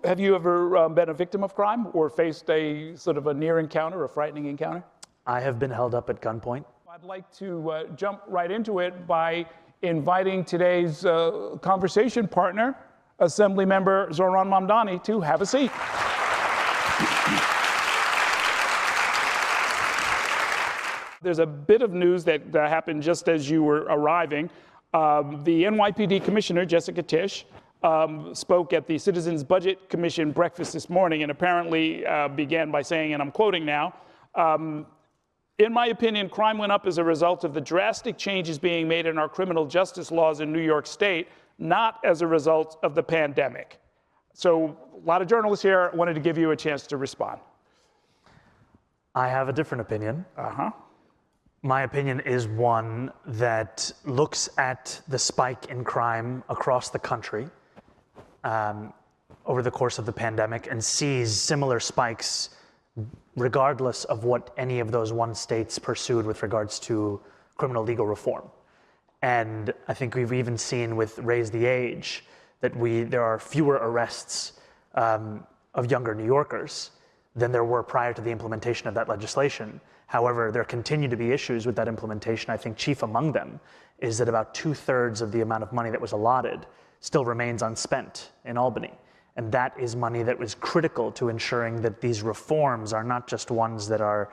Have you ever been a victim of crime or faced a sort of a near encounter, a frightening encounter? I have been held up at gunpoint. I'd like to jump right into it by inviting today's conversation partner, Assemblymember Zohran Mamdani, to have a seat. There's a bit of news that happened just as you were arriving. The NYPD Commissioner, Jessica Tisch, spoke at the Citizens Budget Commission breakfast this morning and apparently began by saying, and I'm quoting now, in my opinion, crime went up as a result of the drastic changes being made in our criminal justice laws in New York State, not as a result of the pandemic. So a lot of journalists here wanted to give you a chance to respond. I have a different opinion. My opinion is one that looks at the spike in crime across the country over the course of the pandemic and sees similar spikes regardless of what any of those one states pursued with regards to criminal legal reform. And I think we've even seen with Raise the Age that there are fewer arrests of younger New Yorkers than there were prior to the implementation of that legislation. However, there continue to be issues with that implementation. I think chief among them is that about 2/3 of the amount of money that was allotted still remains unspent in Albany. And that is money that was critical to ensuring that these reforms are not just ones that are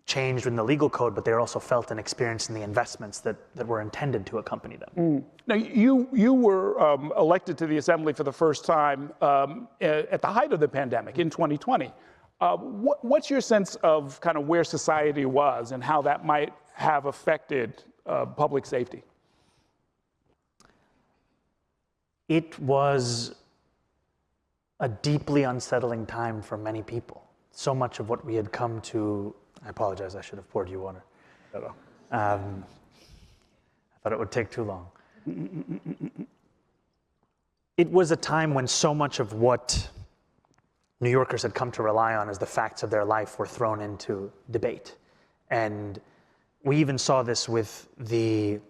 changed in the legal code, but they're also felt and experienced in the investments that were intended to accompany them. Now, you were elected to the Assembly for the first time at the height of the pandemic in 2020. What's your sense of kind of where society was and how that might have affected public safety? It was a deeply unsettling time for many people. So much of what we had come to, I apologize, I should have poured you water. I thought it would take too long. It was a time when so much of what New Yorkers had come to rely on as the facts of their life were thrown into debate. And we even saw this with the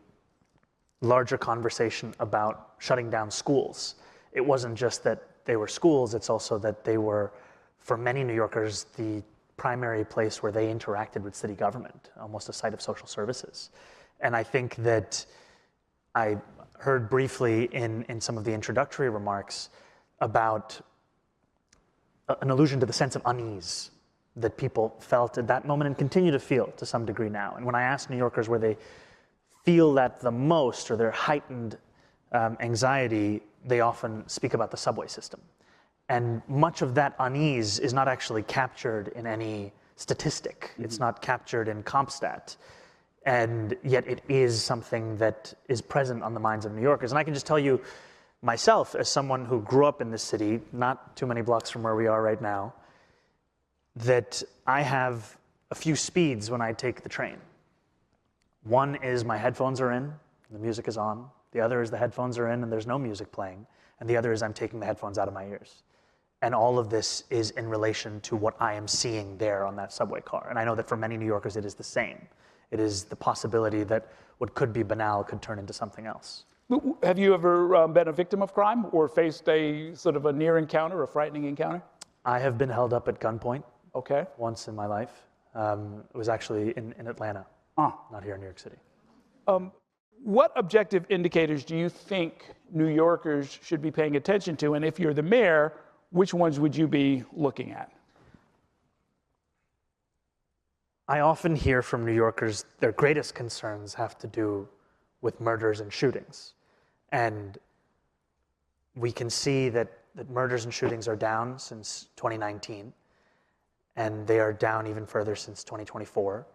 larger conversation about shutting down schools. It wasn't just that they were schools, it's also that they were, for many New Yorkers, the primary place where they interacted with city government, almost a site of social services. And I think that I heard briefly in some of the introductory remarks about an allusion to the sense of unease that people felt at that moment and continue to feel to some degree now. And when I ask New Yorkers where they feel that the most or their heightened anxiety, they often speak about the subway system. And much of that unease is not actually captured in any statistic. It's not captured in CompStat. And yet it is something that is present on the minds of New Yorkers. And I can just tell you myself, as someone who grew up in this city, not too many blocks from where we are right now, that I have a few speeds when I take the train. One is my headphones are in, the music is on. The other is the headphones are in and there's no music playing. And the other is I'm taking the headphones out of my ears. And all of this is in relation to what I am seeing there on that subway car. And I know that for many New Yorkers, it is the same. It is the possibility that what could be banal could turn into something else. Have you ever been a victim of crime or faced a sort of a near encounter, a frightening encounter? I have been held up at gunpoint. Okay. Once in my life. It was actually in Atlanta, not here in New York City. What objective indicators do you think New Yorkers should be paying attention to? And if you're the mayor, which ones would you be looking at? I often hear from New Yorkers their greatest concerns have to do with murders and shootings. And we can see that murders and shootings are down since 2019, and they are down even further since 2024.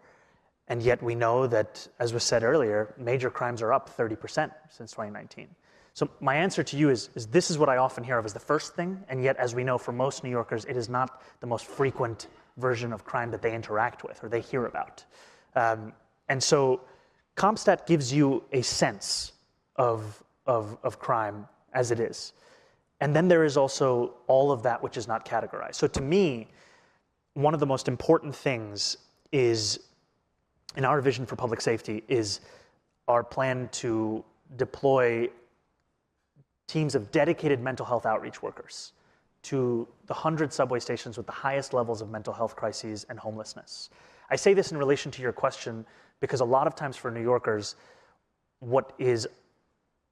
And yet we know that, as was said earlier, major crimes are up 30% since 2019. So my answer to you is this is what I often hear of as the first thing, and yet as we know for most New Yorkers, it is not the most frequent version of crime that they interact with or they hear about. And so CompStat gives you a sense of crime as it is. And then there is also all of that which is not categorized. So to me, one of the most important things is, in our vision for public safety, is our plan to deploy teams of dedicated mental health outreach workers to the 100 subway stations with the highest levels of mental health crises and homelessness. I say this in relation to your question because a lot of times for New Yorkers, what is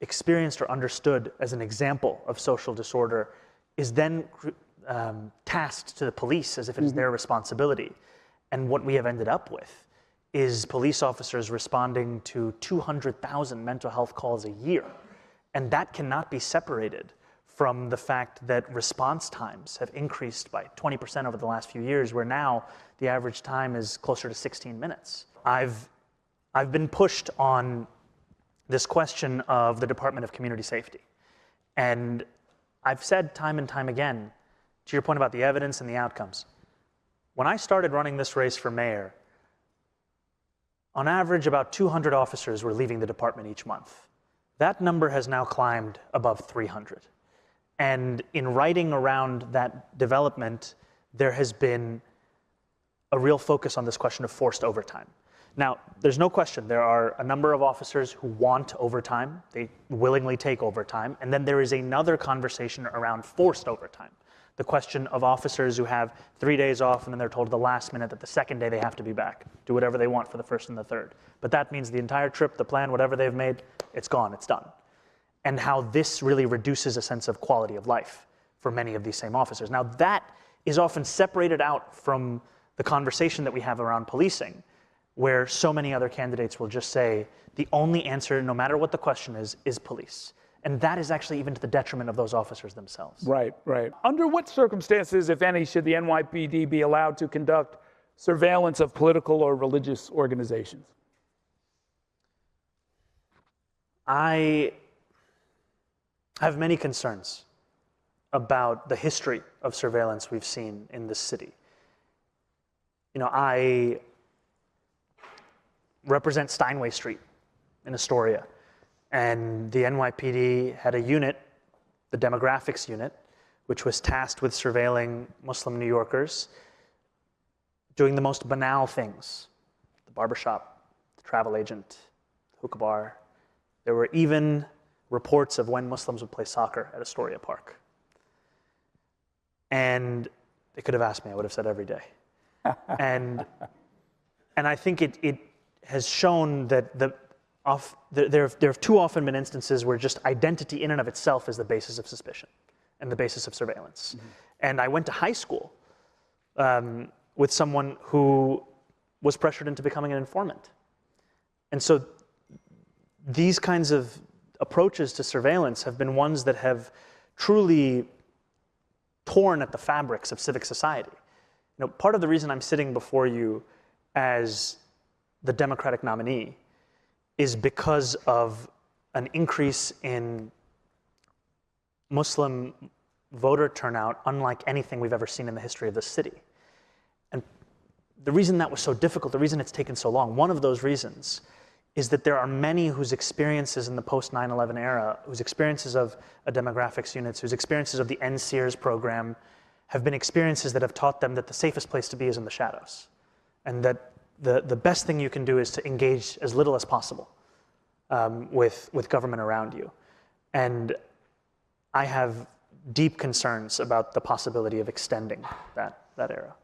experienced or understood as an example of social disorder is then tasked to the police as if it is their responsibility. And what we have ended up with is police officers responding to 200,000 mental health calls a year. And that cannot be separated from the fact that response times have increased by 20% over the last few years, where now the average time is closer to 16 minutes. I've been pushed on this question of the Department of Community Safety. And I've said time and time again, to your point about the evidence and the outcomes, when I started running this race for mayor, on average about 200 officers were leaving the department each month. That number has now climbed above 300. And in writing around that development, there has been a real focus on this question of forced overtime. Now, there's no question there are a number of officers who want overtime. They willingly take overtime. And then there is another conversation around forced overtime. The question of officers who have 3 days off and then they're told at the last minute that the second day they have to be back, do whatever they want for the first and the third. But that means the entire trip, the plan, whatever they've made, it's gone, it's done. And how this really reduces a sense of quality of life for many of these same officers. Now that is often separated out from the conversation that we have around policing, where so many other candidates will just say, the only answer, no matter what the question is police. And that is actually even to the detriment of those officers themselves. Right, right. Under what circumstances, if any, should the NYPD be allowed to conduct surveillance of political or religious organizations? I have many concerns about the history of surveillance we've seen in this city. You know, I represent Steinway Street in Astoria, and the NYPD had a unit, the demographics unit, which was tasked with surveilling Muslim New Yorkers doing the most banal things: the barbershop, the travel agent, the hookah bar. There were even reports of when Muslims would play soccer at Astoria Park. And they could have asked me, I would have said every day. And I think it has shown that there have too often been instances where just identity in and of itself is the basis of suspicion and the basis of surveillance. And I went to high school with someone who was pressured into becoming an informant. And so these kinds of approaches to surveillance have been ones that have truly torn at the fabrics of civic society. You know, part of the reason I'm sitting before you as the Democratic nominee is because of an increase in Muslim voter turnout unlike anything we've ever seen in the history of this city. And the reason that was so difficult, the reason it's taken so long, one of those reasons is that there are many whose experiences in the post-9/11 era, whose experiences of a demographics units, whose experiences of the NSEERS program have been experiences that have taught them that the safest place to be is in the shadows. And that the best thing you can do is to engage as little as possible with government around you. And I have deep concerns about the possibility of extending that era.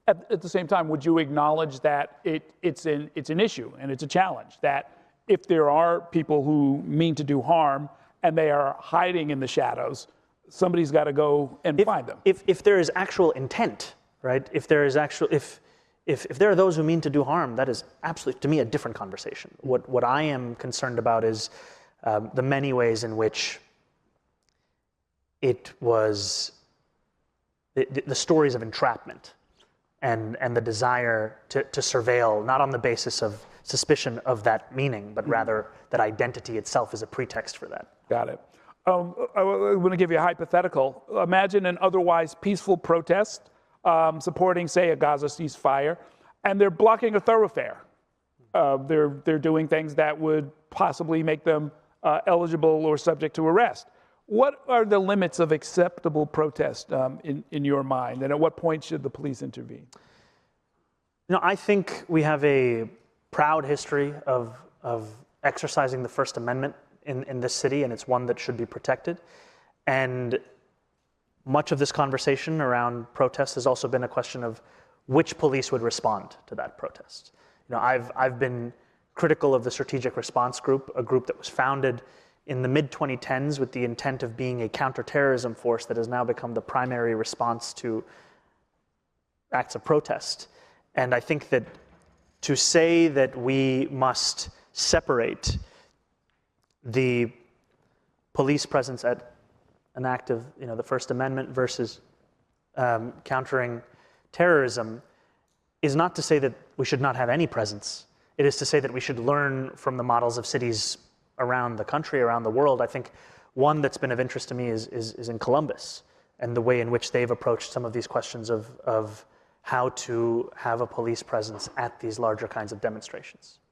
At the same time, would you acknowledge that it's an issue and it's a challenge, that if there are people who mean to do harm and they are hiding in the shadows, somebody's got to go and find them? If there is actual intent, right? If there are those who mean to do harm, that is absolutely, to me, a different conversation. What I am concerned about is the many ways in which it was the stories of entrapment and the desire to surveil, not on the basis of suspicion of that meaning, but rather that identity itself is a pretext for that. Got it. I want to give you a hypothetical. Imagine an otherwise peaceful protest supporting, say, a Gaza ceasefire, and they're blocking a thoroughfare. They're doing things that would possibly make them eligible or subject to arrest. What are the limits of acceptable protest in your mind, and at what point should the police intervene? You know, I think we have a proud history of exercising the First Amendment in this city, and it's one that should be protected. And much of this conversation around protests has also been a question of which police would respond to that protest. You know, I've been critical of the Strategic Response Group, a group that was founded in the mid-2010s with the intent of being a counterterrorism force that has now become the primary response to acts of protest. And I think that to say that we must separate the police presence at an act of, you know, the First Amendment versus countering terrorism is not to say that we should not have any presence. It is to say that we should learn from the models of cities around the country, around the world. I think one that's been of interest to me is in Columbus and the way in which they've approached some of these questions of how to have a police presence at these larger kinds of demonstrations.